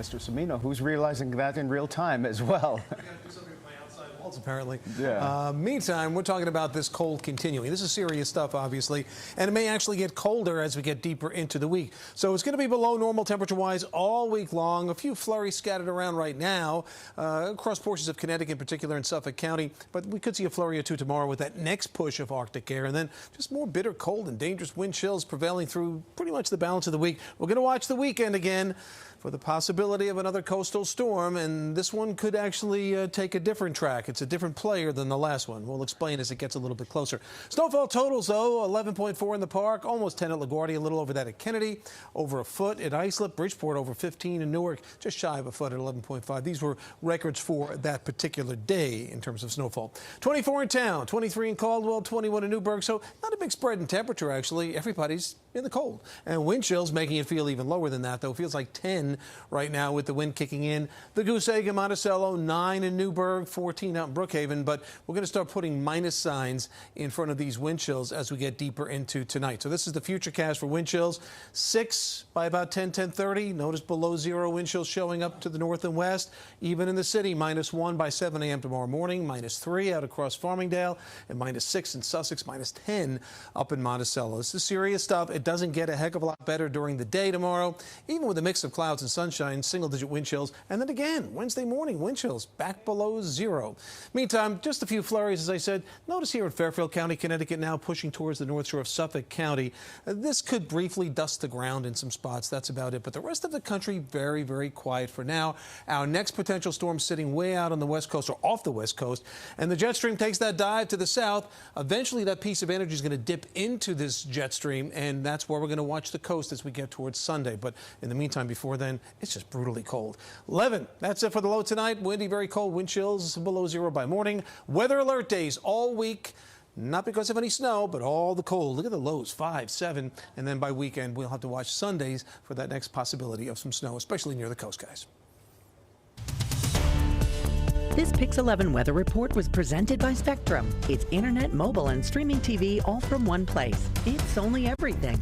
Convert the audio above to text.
Mr. Cimino, who's realizing that in real time as well. I gotta do something with my outside walls, apparently. Yeah. Meantime, we're talking about this cold continuing. This is serious stuff, obviously, and it may actually get colder as we get deeper into the week. So it's going to be below normal temperature-wise all week long. A few flurries scattered around right now across portions of Connecticut, in particular in Suffolk County. But we could see a flurry or two tomorrow with that next push of Arctic air, and then just more bitter cold and dangerous wind chills prevailing through pretty much the balance of the week. We're going to watch the weekend again for the possibility of another coastal storm, and this one could actually take a different track. It's a different player than the last one. We'll explain as it gets a little bit closer. Snowfall totals, though, 11.4 in the park, almost 10 at LaGuardia, a little over that at Kennedy, over a foot at Islip, Bridgeport over 15 in Newark, just shy of a foot at 11.5. These were records for that particular day in terms of snowfall. 24 in town, 23 in Caldwell, 21 in Newburgh, so not a big spread in temperature, actually. Everybody's in the cold. And wind chills making it feel even lower than that, though. It feels like 10 right now with the wind kicking in. The Goose Egg in Monticello, 9 in Newburgh, 14 out in Brookhaven. But we're going to start putting minus signs in front of these wind chills as we get deeper into tonight. So this is the futurecast for wind chills. 6 by about 10:30. Notice below zero wind chills showing up to the north and west. Even in the city, -1 by 7 a.m. tomorrow morning, -3 out across Farmingdale, and -6 in Sussex, -10 up in Monticello. This is serious stuff. It doesn't get a heck of a lot better during the day tomorrow, even with a mix of clouds and sunshine, single-digit wind chills. And then again, Wednesday morning, wind chills back below zero. Meantime, just a few flurries, as I said. Notice here in Fairfield County, Connecticut, now pushing towards the north shore of Suffolk County. This could briefly dust the ground in some spots. That's about it. But the rest of the country, very, very quiet for now. Our next potential storm sitting way out on the west coast, or off the west coast. And the jet stream takes that dive to the south. Eventually, that piece of energy is going to dip into this jet stream, and that's where we're going to watch the coast as we get towards Sunday. But in the meantime, before then, it's just brutally cold. 11, that's it for the low tonight. Windy, very cold, wind chills below zero by morning. Weather alert days all week. Not because of any snow, but all the cold. Look at the lows, 5, 7. And then by weekend, we'll have to watch Sundays for that next possibility of some snow, especially near the coast, guys. This Pix 11 weather report was presented by Spectrum. It's internet, mobile, and streaming TV all from one place. It's only everything.